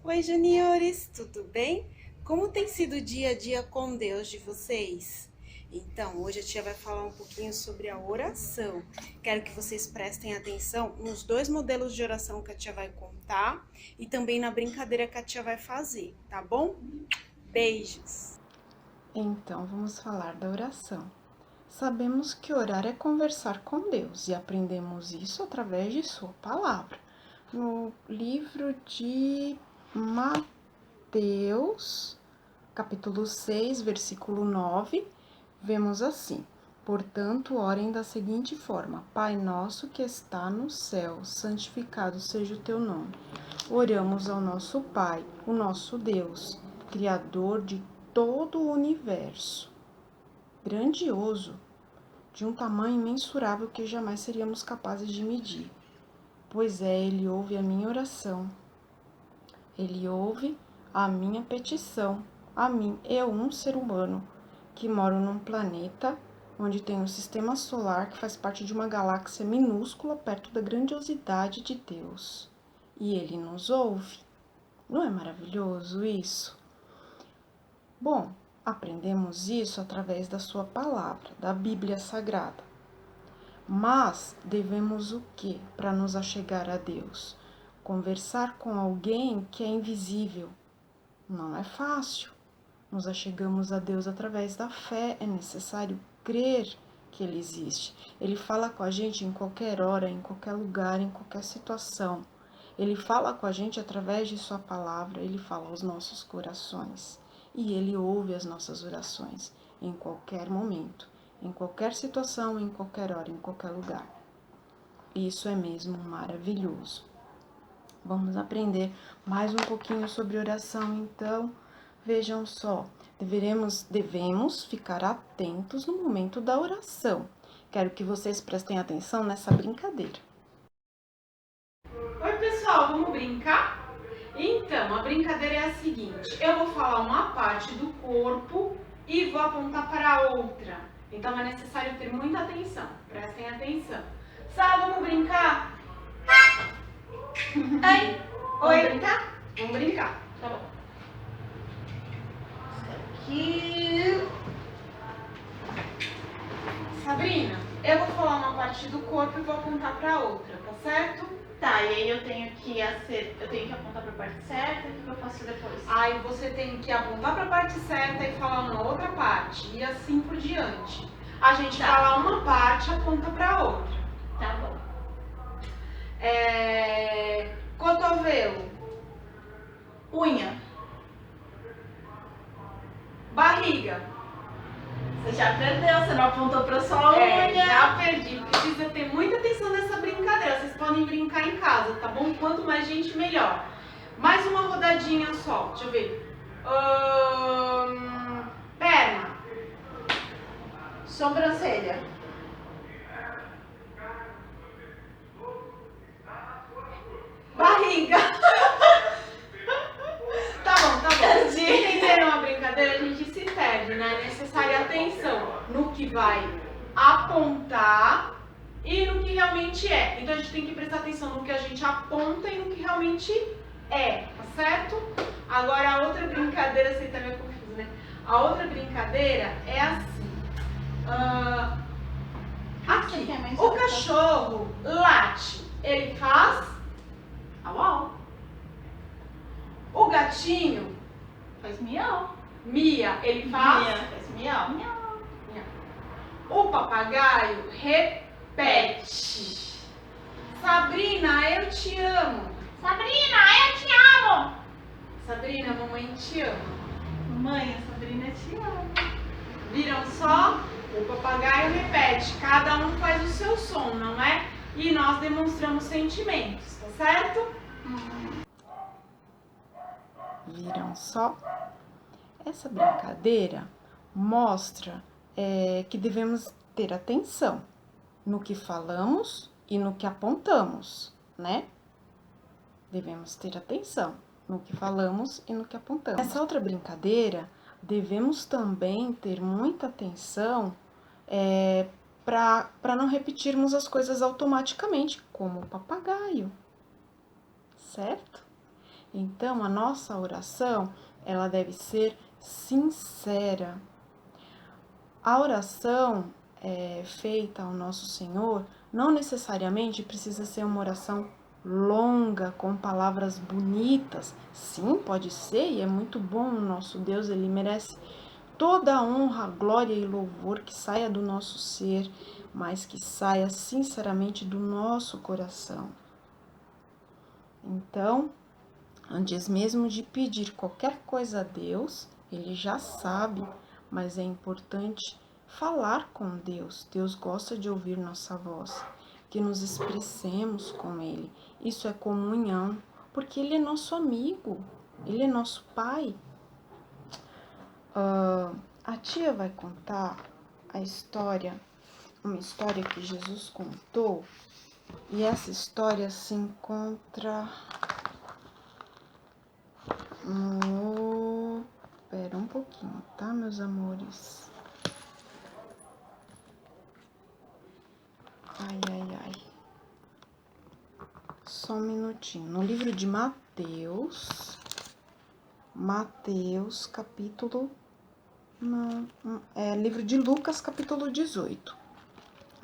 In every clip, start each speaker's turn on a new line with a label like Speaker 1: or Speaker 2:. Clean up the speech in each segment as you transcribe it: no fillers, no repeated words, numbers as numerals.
Speaker 1: Oi, juniores, tudo bem? Como tem sido o dia a dia com Deus de vocês? Então, hoje a tia vai falar um pouquinho sobre a oração. Quero que vocês prestem atenção nos dois modelos de oração que a tia vai contar e também na brincadeira que a tia vai fazer, tá bom? Beijos!
Speaker 2: Então, vamos falar da oração. Sabemos que orar é conversar com Deus e aprendemos isso através de Sua palavra. No livro de Mateus, capítulo 6, versículo 9, vemos assim: Portanto, orem da seguinte forma: Pai nosso que está no céu, santificado seja o teu nome. Oramos ao nosso Pai, o nosso Deus, Criador de todo o universo, grandioso, de um tamanho imensurável que jamais seríamos capazes de medir. Pois Ele ouve a minha oração, Ele ouve a minha petição, a mim, eu, um ser humano, que moro num planeta onde tem um sistema solar que faz parte de uma galáxia minúscula perto da grandiosidade de Deus. E Ele nos ouve. Não é maravilhoso isso? Bom, aprendemos isso através da sua palavra, da Bíblia Sagrada. Mas devemos o que para nos achegar a Deus? Conversar com alguém que é invisível. Não é fácil. Nos achegamos a Deus através da fé. É necessário crer que Ele existe. Ele fala com a gente em qualquer hora, em qualquer lugar, em qualquer situação. Ele fala com a gente através de Sua palavra. Ele fala aos nossos corações. E Ele ouve as nossas orações em qualquer momento, em qualquer situação, em qualquer hora, em qualquer lugar. Isso é mesmo maravilhoso. Vamos aprender mais um pouquinho sobre oração, então. Vejam só, devemos ficar atentos no momento da oração. Quero que vocês prestem atenção nessa brincadeira.
Speaker 1: Oi, pessoal, vamos brincar? Então, a brincadeira é a seguinte: eu vou falar uma parte do corpo e vou apontar para outra. Então, é necessário ter muita atenção. Prestem atenção. Sá, vamos brincar? Oi? Oi? Vamos brincar? Vamos brincar. Tá bom. Aqui. Sabrina, eu vou falar uma parte do corpo e vou apontar para outra, tá certo?
Speaker 3: Tá, e aí eu tenho que apontar para a parte certa, o que eu faço depois?
Speaker 1: Aí você tem que apontar para a parte certa e falar uma outra parte, e assim por diante. A gente fala uma parte e aponta para outra.
Speaker 3: Tá bom.
Speaker 1: Cotovelo.
Speaker 3: Unha.
Speaker 1: Barriga.
Speaker 3: Você já perdeu, você não apontou para sua unha.
Speaker 1: Já perdi. Precisa ter muita atenção nessa brincadeira. Vocês podem brincar em casa, tá bom? Quanto mais gente, melhor. Mais uma rodadinha só. Deixa eu ver. Perna.
Speaker 3: Sobrancelha.
Speaker 1: Barriga. Tá bom.
Speaker 3: Perdi.
Speaker 1: Entenderam a brincadeira? A gente se perde, né? É necessária atenção no que vai apontar e no que realmente é. Então a gente tem que prestar atenção no que a gente aponta e no que realmente é, tá certo? Agora a outra brincadeira, você tá meio confuso, né? A outra brincadeira é assim. Aqui, o cachorro late, ele faz
Speaker 3: Au, au.
Speaker 1: o gatinho
Speaker 3: Faz miau.
Speaker 1: mia, ele faz
Speaker 3: Faz miau. Miau.
Speaker 1: o papagaio repete. Sabrina, eu te amo.
Speaker 3: Sabrina, eu te amo.
Speaker 1: Sabrina, mamãe te ama.
Speaker 3: Mãe, a Sabrina te ama.
Speaker 1: Viram só? O papagaio repete, cada um faz o seu som, não é? E nós demonstramos sentimentos, tá certo?
Speaker 2: Viram só? Essa brincadeira mostra que devemos ter atenção no que falamos e no que apontamos, né? Devemos ter atenção no que falamos e no que apontamos. Nessa outra brincadeira, devemos também ter muita atenção para não repetirmos as coisas automaticamente, como o papagaio, certo? Então, a nossa oração, ela deve ser sincera. A oração feita ao nosso Senhor não necessariamente precisa ser uma oração longa, com palavras bonitas. Sim, pode ser, e é muito bom. O nosso Deus, ele merece toda a honra, glória e louvor que saia do nosso ser, mas que saia sinceramente do nosso coração. Então, antes mesmo de pedir qualquer coisa a Deus, ele já sabe, mas é importante falar com Deus. Deus gosta de ouvir nossa voz, que nos expressemos com Ele. Isso é comunhão, porque Ele é nosso amigo, Ele é nosso Pai. A tia vai contar uma história que Jesus contou, e essa história se encontra no... Espera um pouquinho, tá, meus amores? Ai. Só um minutinho. No livro de Mateus, capítulo... livro de Lucas, capítulo 18.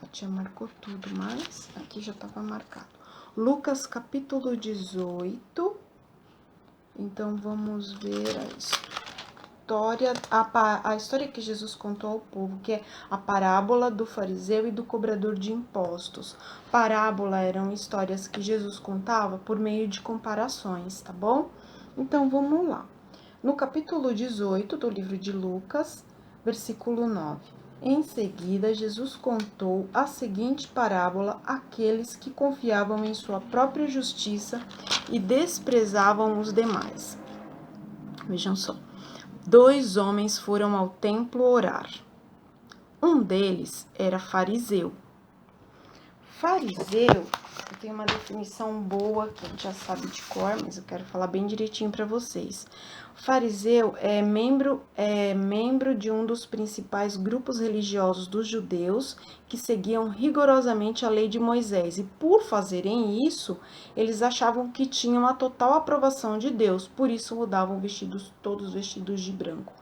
Speaker 2: A tia marcou tudo, mas aqui já estava marcado. Lucas, capítulo 18. Então, vamos ver a história que Jesus contou ao povo, que é a parábola do fariseu e do cobrador de impostos. Parábola eram histórias que Jesus contava por meio de comparações, tá bom? Então, vamos lá. No capítulo 18 do livro de Lucas, versículo 9. Em seguida, Jesus contou a seguinte parábola àqueles que confiavam em sua própria justiça e desprezavam os demais. Vejam só. 2 homens foram ao templo orar. Um deles era fariseu. Fariseu, eu tenho uma definição boa que a gente já sabe de cor, mas eu quero falar bem direitinho para vocês. Fariseu é membro de um dos principais grupos religiosos dos judeus que seguiam rigorosamente a lei de Moisés. E por fazerem isso, eles achavam que tinham a total aprovação de Deus, por isso mudavam todos vestidos de branco.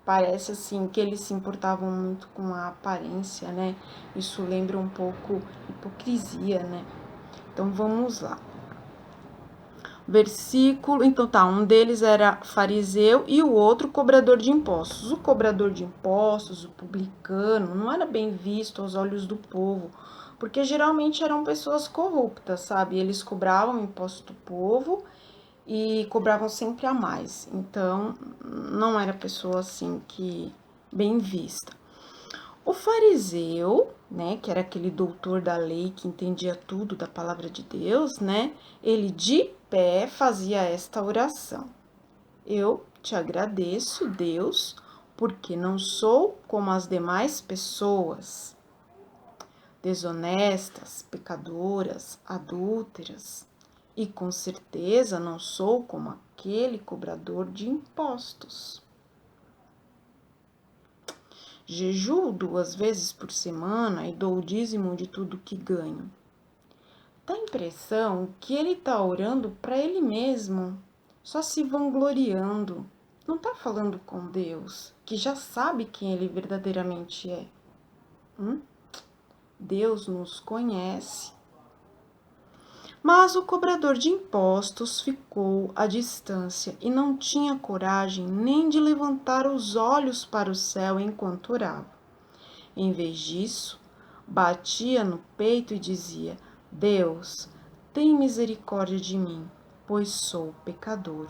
Speaker 2: Parece assim que eles se importavam muito com a aparência, né? Isso lembra um pouco hipocrisia, né? Então vamos lá. Um deles era fariseu e o outro cobrador de impostos. O cobrador de impostos, o publicano, não era bem visto aos olhos do povo, porque geralmente eram pessoas corruptas, sabe? Eles cobravam imposto do povo e cobravam sempre a mais. Então, não era pessoa assim que bem vista. O fariseu, né, que era aquele doutor da lei que entendia tudo da palavra de Deus, né, ele de pé fazia esta oração: Eu te agradeço, Deus, porque não sou como as demais pessoas, desonestas, pecadoras, adúlteras, e com certeza não sou como aquele cobrador de impostos. Jejuo 2 vezes por semana e dou o dízimo de tudo que ganho. Dá a impressão que ele está orando para ele mesmo, só se vangloriando. Não está falando com Deus, que já sabe quem ele verdadeiramente é. Deus nos conhece. Mas o cobrador de impostos ficou à distância e não tinha coragem nem de levantar os olhos para o céu enquanto orava. Em vez disso, batia no peito e dizia: Deus, tem misericórdia de mim, pois sou pecador.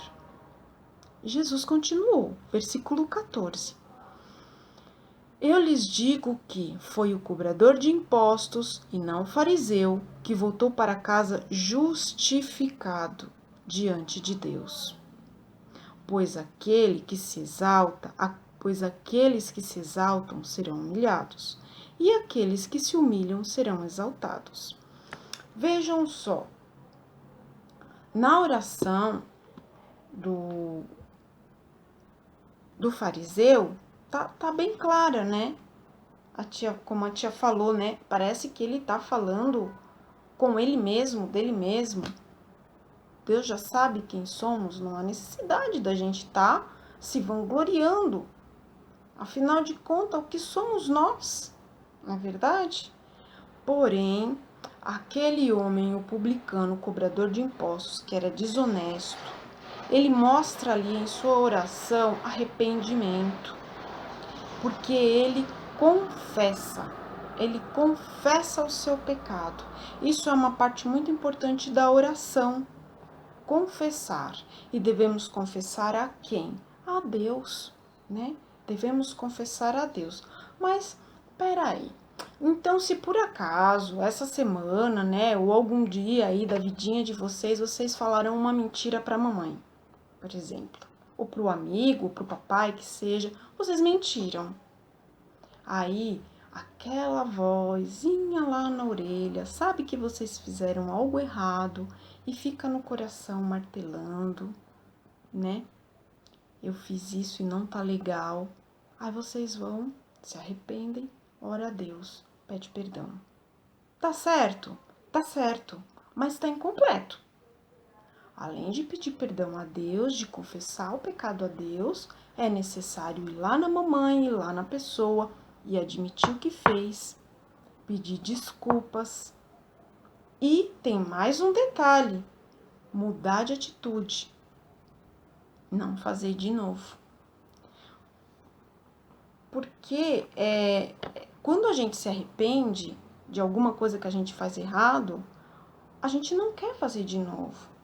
Speaker 2: Jesus continuou, versículo 14. Eu lhes digo que foi o cobrador de impostos e não o fariseu que voltou para casa justificado diante de Deus. Pois aqueles que se exaltam serão humilhados, e aqueles que se humilham serão exaltados. Vejam só, na oração do fariseu, tá bem clara, né? Como a tia falou, né? Parece que ele tá falando com ele mesmo, dele mesmo. Deus já sabe quem somos, não há necessidade da gente estar se vangloriando. Afinal de contas, o que somos nós, não é verdade? Porém, aquele homem, o publicano, o cobrador de impostos, que era desonesto, ele mostra ali em sua oração arrependimento, porque ele confessa o seu pecado. Isso é uma parte muito importante da oração, confessar. E devemos confessar a quem? A Deus, né? Devemos confessar a Deus. Mas, peraí, então se por acaso, essa semana, né, ou algum dia aí da vidinha de vocês falaram uma mentira para a mamãe, por exemplo, ou para o amigo, ou para o papai, que seja, vocês mentiram. Aí, aquela vozinha lá na orelha, sabe que vocês fizeram algo errado e fica no coração martelando, né? Eu fiz isso e não tá legal. Aí vocês vão, se arrependem, ora a Deus, pede perdão. Tá certo, mas tá incompleto. Além de pedir perdão a Deus, de confessar o pecado a Deus, é necessário ir lá na mamãe, ir lá na pessoa e admitir o que fez, pedir desculpas. E tem mais um detalhe, mudar de atitude, não fazer de novo. Porque quando a gente se arrepende de alguma coisa que a gente faz errado, a gente não quer fazer de novo.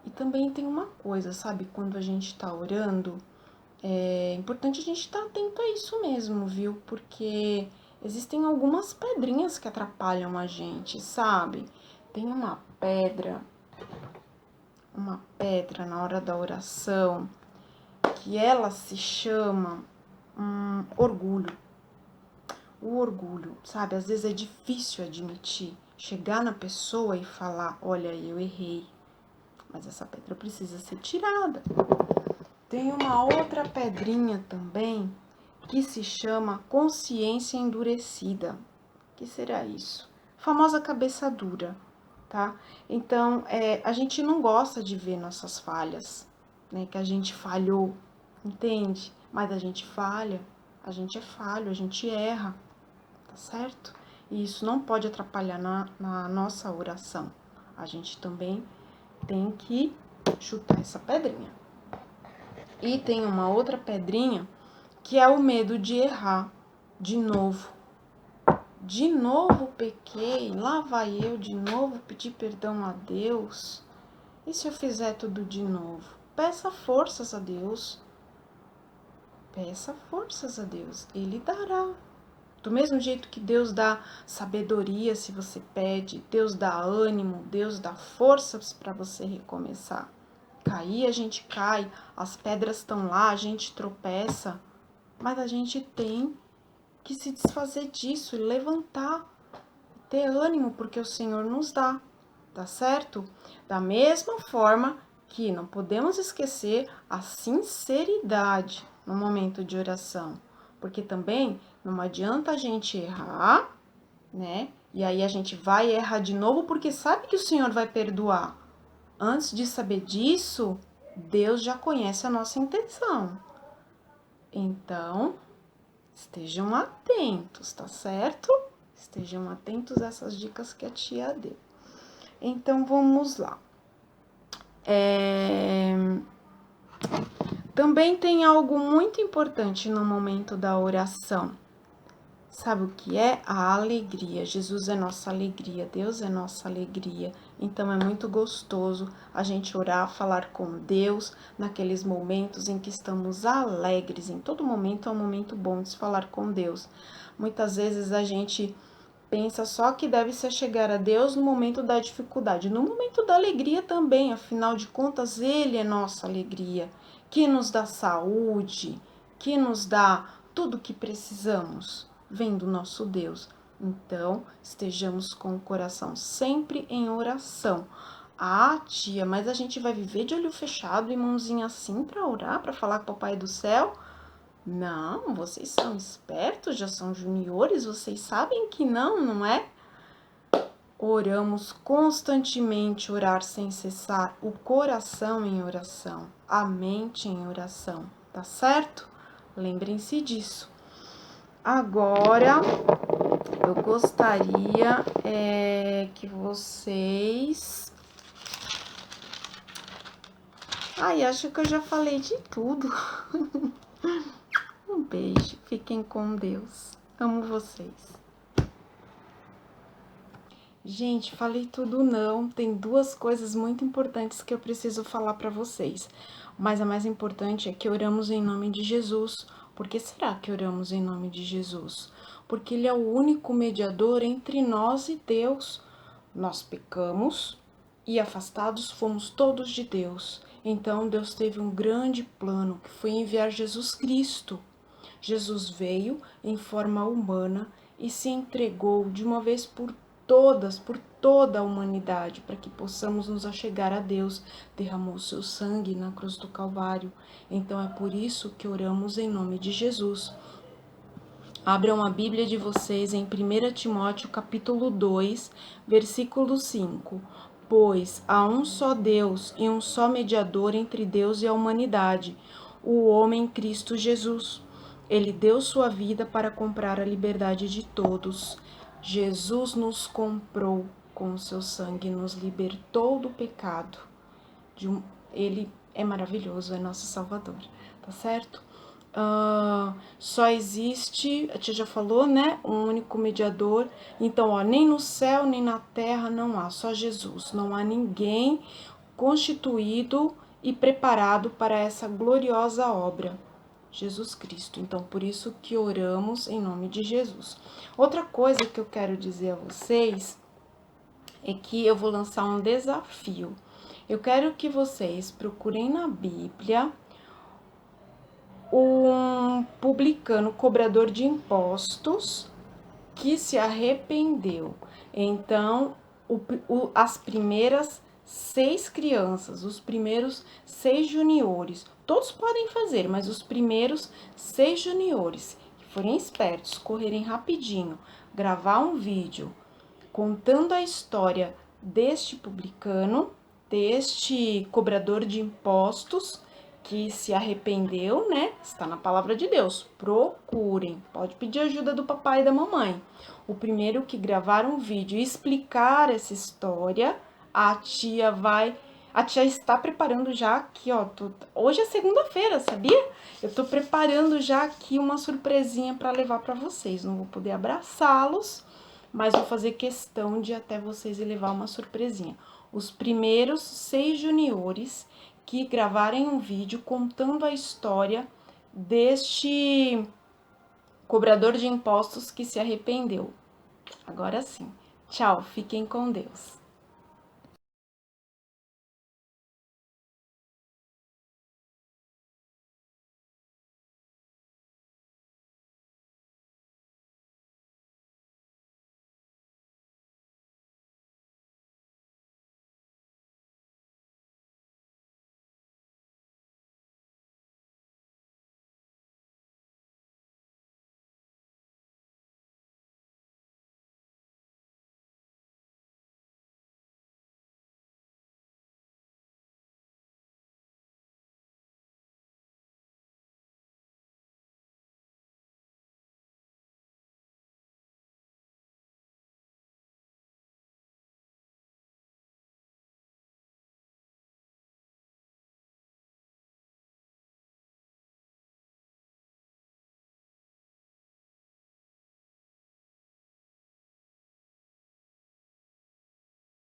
Speaker 2: E também tem uma coisa, sabe? Quando a gente está orando, é importante a gente estar atento a isso mesmo, viu? Porque existem algumas pedrinhas que atrapalham a gente, sabe? Tem uma pedra na hora da oração, que ela se chama orgulho. O orgulho, sabe? Às vezes é difícil admitir, chegar na pessoa e falar, olha, eu errei, mas essa pedra precisa ser tirada. Tem uma outra pedrinha também que se chama consciência endurecida. O que será isso? A famosa cabeça dura, tá? Então, a gente não gosta de ver nossas falhas, né? Que a gente falhou, entende? Mas a gente falha, a gente é falho, a gente erra, tá certo? E isso não pode atrapalhar na nossa oração. A gente também tem que chutar essa pedrinha. E tem uma outra pedrinha que é o medo de errar de novo. De novo pequei, lá vai eu de novo pedir perdão a Deus. E se eu fizer tudo de novo? Peça forças a Deus. Peça forças a Deus, Ele dará. Do mesmo jeito que Deus dá sabedoria se você pede, Deus dá ânimo, Deus dá forças para você recomeçar. Cair, a gente cai, as pedras estão lá, a gente tropeça, mas a gente tem que se desfazer disso e levantar, ter ânimo, porque o Senhor nos dá, tá certo? Da mesma forma que não podemos esquecer a sinceridade no momento de oração, porque também não adianta a gente errar, né? E aí a gente vai errar de novo porque sabe que o Senhor vai perdoar. Antes de saber disso, Deus já conhece a nossa intenção. Então, estejam atentos, tá certo? Estejam atentos a essas dicas que a tia deu. Então, vamos lá. Também tem algo muito importante no momento da oração. Sabe o que é? A alegria. Jesus é nossa alegria, Deus é nossa alegria. Então é muito gostoso a gente orar, falar com Deus naqueles momentos em que estamos alegres. Em todo momento é um momento bom de se falar com Deus. Muitas vezes a gente pensa só que deve se chegar a Deus no momento da dificuldade. No momento da alegria também, afinal de contas, Ele é nossa alegria, que nos dá saúde, que nos dá tudo o que precisamos. Vem do nosso Deus. Então, estejamos com o coração sempre em oração. Ah, tia, mas a gente vai viver de olho fechado e mãozinha assim para orar, para falar com o Papai do Céu? Não, vocês são espertos, já são juniores, vocês sabem que não é? oramos constantemente, orar sem cessar, o coração em oração, a mente em oração, tá certo? Lembrem-se disso. Agora, eu gostaria que vocês... Ai, acho que eu já falei de tudo. Um beijo, fiquem com Deus. Amo vocês. Gente, falei tudo não. Tem duas coisas muito importantes que eu preciso falar para vocês. Mas a mais importante é que oramos em nome de Jesus. Por que será que oramos em nome de Jesus? Porque Ele é o único mediador entre nós e Deus. Nós pecamos e afastados fomos todos de Deus. Então Deus teve um grande plano, que foi enviar Jesus Cristo. Jesus veio em forma humana e se entregou de uma vez por todas, por toda a humanidade, para que possamos nos achegar a Deus. Derramou seu sangue na cruz do Calvário. Então é por isso que oramos em nome de Jesus. Abram a Bíblia de vocês em 1 Timóteo capítulo 2, versículo 5. Pois há um só Deus e um só mediador entre Deus e a humanidade, o homem Cristo Jesus. Ele deu sua vida para comprar a liberdade de todos. Jesus nos comprou com o seu sangue, nos libertou do pecado. Ele é maravilhoso, é nosso Salvador, tá certo? Só existe, a tia já falou, né? Um único mediador. Então, ó, nem no céu nem na terra não há, só Jesus. Não há ninguém constituído e preparado para essa gloriosa obra. Jesus Cristo. Então, por isso que oramos em nome de Jesus. Outra coisa que eu quero dizer a vocês é que eu vou lançar um desafio. Eu quero que vocês procurem na Bíblia um publicano cobrador de impostos que se arrependeu. Então, as primeiras 6 crianças, os primeiros 6 juniores, todos podem fazer, mas os primeiros 6 juniores que forem espertos, correrem rapidinho, gravar um vídeo contando a história deste publicano, deste cobrador de impostos que se arrependeu, né? Está na palavra de Deus. Procurem. Pode pedir ajuda do papai e da mamãe. O primeiro que gravar um vídeo e explicar essa história, a tia está preparando já aqui, ó. Hoje é segunda-feira, sabia? Eu tô preparando já aqui uma surpresinha para levar para vocês. Não vou poder abraçá-los, mas vou fazer questão de até vocês e levar uma surpresinha. Os primeiros 6 juniores que gravarem um vídeo contando a história deste cobrador de impostos que se arrependeu. Agora sim. Tchau, fiquem com Deus.